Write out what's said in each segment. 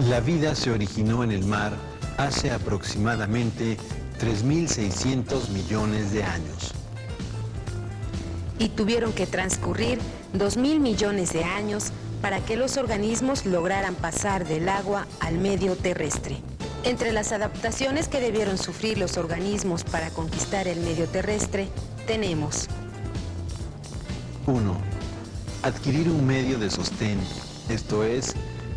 La vida se originó en el mar hace aproximadamente 3.600 millones de años. Y tuvieron que transcurrir 2.000 millones de años para que los organismos lograran pasar del agua al medio terrestre. Entre las adaptaciones que debieron sufrir los organismos para conquistar el medio terrestre, tenemos 1. Adquirir un medio de sostén, esto es,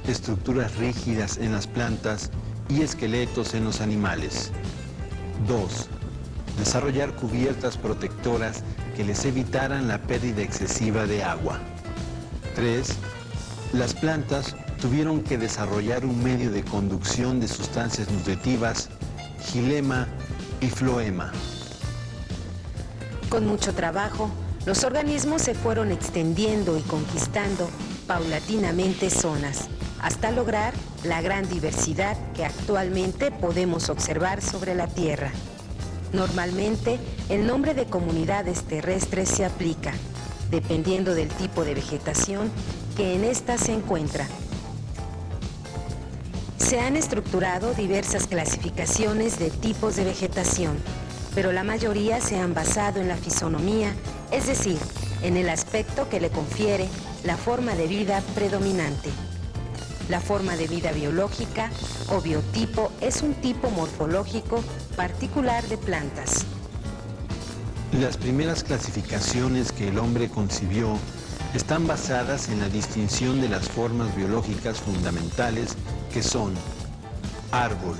estructuras rígidas en las plantas y esqueletos en los animales. 2. Desarrollar cubiertas protectoras que les evitaran la pérdida excesiva de agua. 3. Las plantas tuvieron que desarrollar un medio de conducción de sustancias nutritivas, xilema y floema. Con mucho trabajo, los organismos se fueron extendiendo y conquistando paulatinamente zonas, hasta lograr la gran diversidad que actualmente podemos observar sobre la Tierra. Normalmente, el nombre de comunidades terrestres se aplica, dependiendo del tipo de vegetación que en esta se encuentra. Se han estructurado diversas clasificaciones de tipos de vegetación, pero la mayoría se han basado en la fisonomía, es decir, en el aspecto que le confiere la forma de vida predominante. La forma de vida biológica o biotipo es un tipo morfológico particular de plantas. Las primeras clasificaciones que el hombre concibió están basadas en la distinción de las formas biológicas fundamentales que son árbol.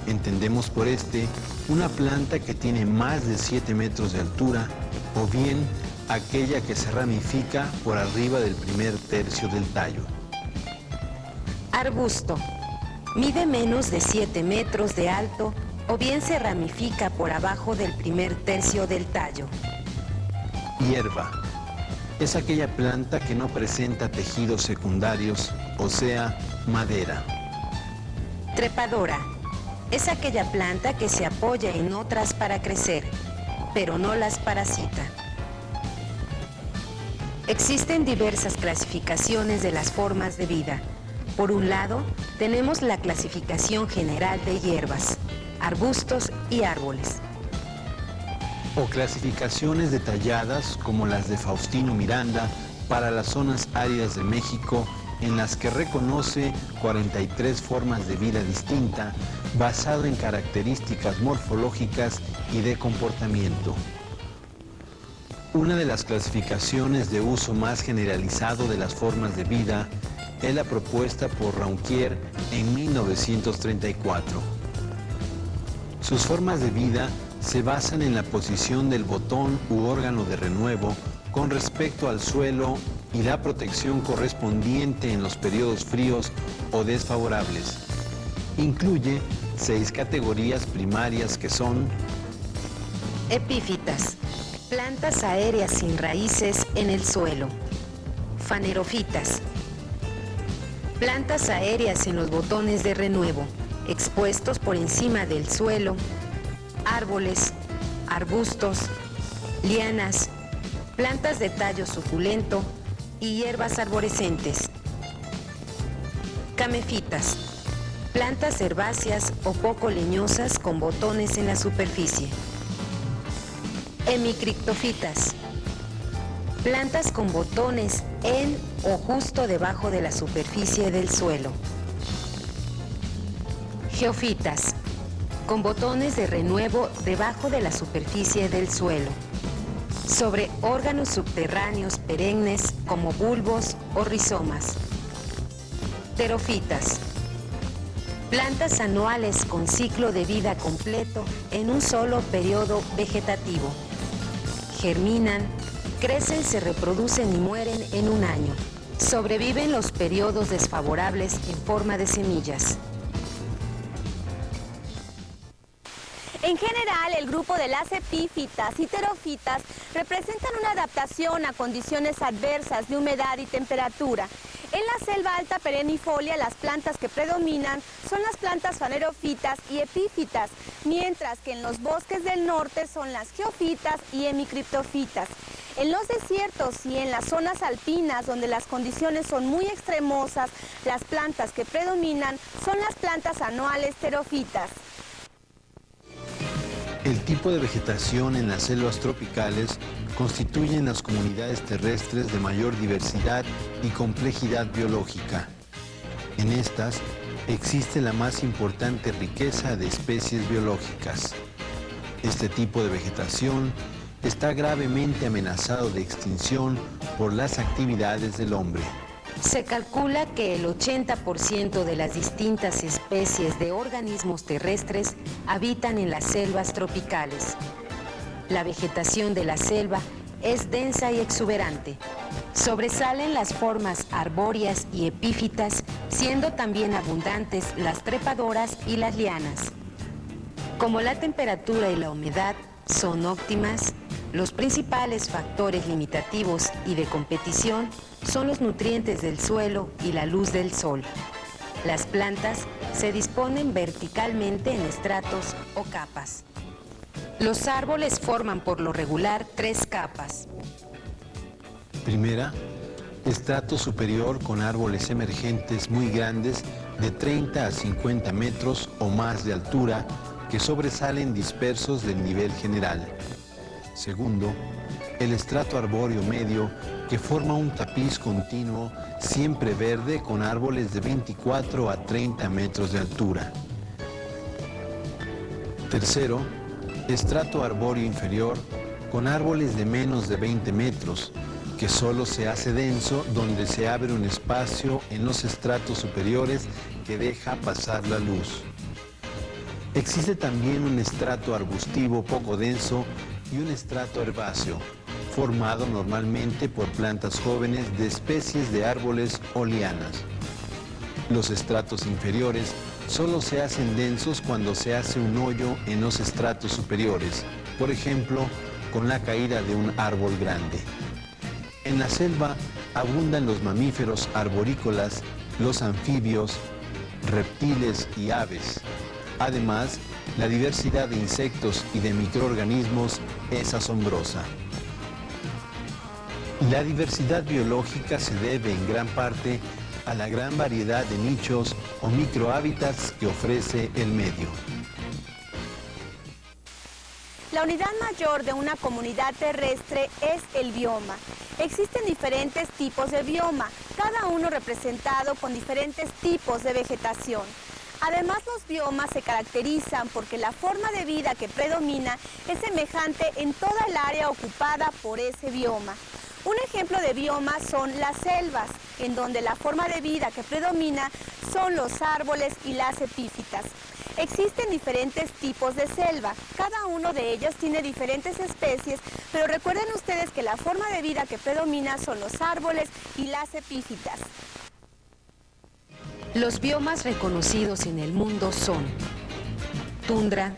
Entendemos por una planta que tiene más de 7 metros de altura o bien aquella que se ramifica por arriba del primer tercio del tallo. Arbusto. Mide menos de 7 metros de alto o bien se ramifica por abajo del primer tercio del tallo. Hierba. Es aquella planta que no presenta tejidos secundarios, o sea, madera. Trepadora. Es aquella planta que se apoya en otras para crecer, pero no las parasita. Existen diversas clasificaciones de las formas de vida. Por un lado, tenemos la clasificación general de hierbas, arbustos y árboles. O clasificaciones detalladas como las de Faustino Miranda para las zonas áridas de México, en las que reconoce 43 formas de vida distinta basado en características morfológicas y de comportamiento. Una de las clasificaciones de uso más generalizado de las formas de vida es la propuesta por Raunquier en 1934. Sus formas de vida se basan en la posición del botón u órgano de renuevo con respecto al suelo y la protección correspondiente en los periodos fríos o desfavorables. Incluye 6 categorías primarias que son: epífitas, plantas aéreas sin raíces en el suelo. Fanerofitas, plantas aéreas en los botones de renuevo, expuestos por encima del suelo. Árboles, arbustos, lianas, plantas de tallo suculento y hierbas arborescentes. Camefitas, plantas herbáceas o poco leñosas con botones en la superficie. Hemicriptofitas, plantas con botones en o justo debajo de la superficie del suelo. Geofitas, con botones de renuevo debajo de la superficie del suelo, sobre órganos subterráneos perennes como bulbos o rizomas. Pterofitas, plantas anuales con ciclo de vida completo en un solo periodo vegetativo. Germinan, crecen, se reproducen y mueren en un año. Sobreviven los periodos desfavorables en forma de semillas. En general, el grupo de las epífitas y pterofitas representan una adaptación a condiciones adversas de humedad y temperatura. En la selva alta perennifolia, las plantas que predominan son las plantas fanerofitas y epífitas, mientras que en los bosques del norte son las geofitas y hemicriptofitas. En los desiertos y en las zonas alpinas, donde las condiciones son muy extremosas, las plantas que predominan son las plantas anuales terófitas. El tipo de vegetación en las selvas tropicales constituyen las comunidades terrestres de mayor diversidad y complejidad biológica. En estas existe la más importante riqueza de especies biológicas. Este tipo de vegetación está gravemente amenazado de extinción por las actividades del hombre. Se calcula que el 80% de las distintas especies de organismos terrestres habitan en las selvas tropicales. La vegetación de la selva es densa y exuberante. Sobresalen las formas arbóreas y epífitas, siendo también abundantes las trepadoras y las lianas. Como la temperatura y la humedad son óptimas, los principales factores limitativos y de competición son los nutrientes del suelo y la luz del sol. Las plantas se disponen verticalmente en estratos o capas. Los árboles forman por lo regular 3 capas. Primera, estrato superior con árboles emergentes muy grandes de 30 a 50 metros o más de altura que sobresalen dispersos del nivel general. Segundo, el estrato arbóreo medio que forma un tapiz continuo siempre verde con árboles de 24 a 30 metros de altura. Tercero, estrato arbóreo inferior con árboles de menos de 20 metros que solo se hace denso donde se abre un espacio en los estratos superiores que deja pasar la luz. Existe también un estrato arbustivo poco denso y un estrato herbáceo, formado normalmente por plantas jóvenes de especies de árboles o lianas. Los estratos inferiores solo se hacen densos cuando se hace un hoyo en los estratos superiores, por ejemplo, con la caída de un árbol grande. En la selva abundan los mamíferos arborícolas, los anfibios, reptiles y aves. Además, la diversidad de insectos y de microorganismos es asombrosa. La diversidad biológica se debe en gran parte a la gran variedad de nichos o microhábitats que ofrece el medio. La unidad mayor de una comunidad terrestre es el bioma. Existen diferentes tipos de bioma, cada uno representado con diferentes tipos de vegetación. Además, los biomas se caracterizan porque la forma de vida que predomina es semejante en toda el área ocupada por ese bioma. Un ejemplo de bioma son las selvas, en donde la forma de vida que predomina son los árboles y las epífitas. Existen diferentes tipos de selva, cada uno de ellos tiene diferentes especies, pero recuerden ustedes que la forma de vida que predomina son los árboles y las epífitas. Los biomas reconocidos en el mundo son tundra,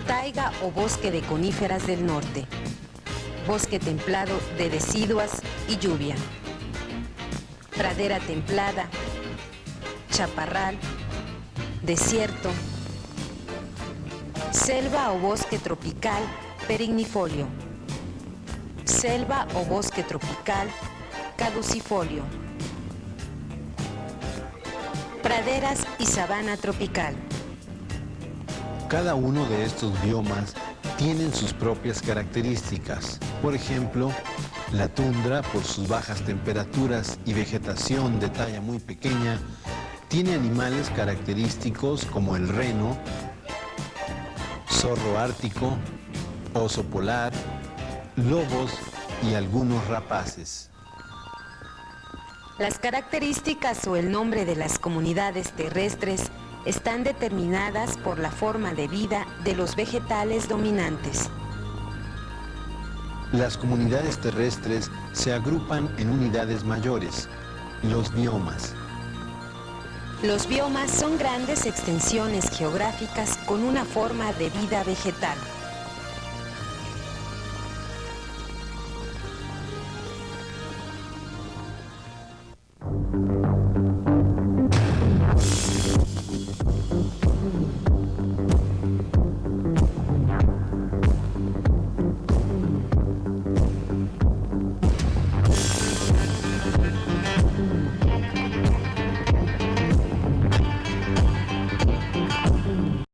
taiga o bosque de coníferas del norte, bosque templado de deciduas y lluvia, pradera templada, chaparral, desierto, selva o bosque tropical perennifolio, selva o bosque tropical caducifolio, praderas y sabana tropical. Cada uno de estos biomas tienen sus propias características. Por ejemplo, la tundra, por sus bajas temperaturas y vegetación de talla muy pequeña, tiene animales característicos como el reno, zorro ártico, oso polar, lobos y algunos rapaces. Las características o el nombre de las comunidades terrestres están determinadas por la forma de vida de los vegetales dominantes. Las comunidades terrestres se agrupan en unidades mayores, los biomas. Los biomas son grandes extensiones geográficas con una forma de vida vegetal.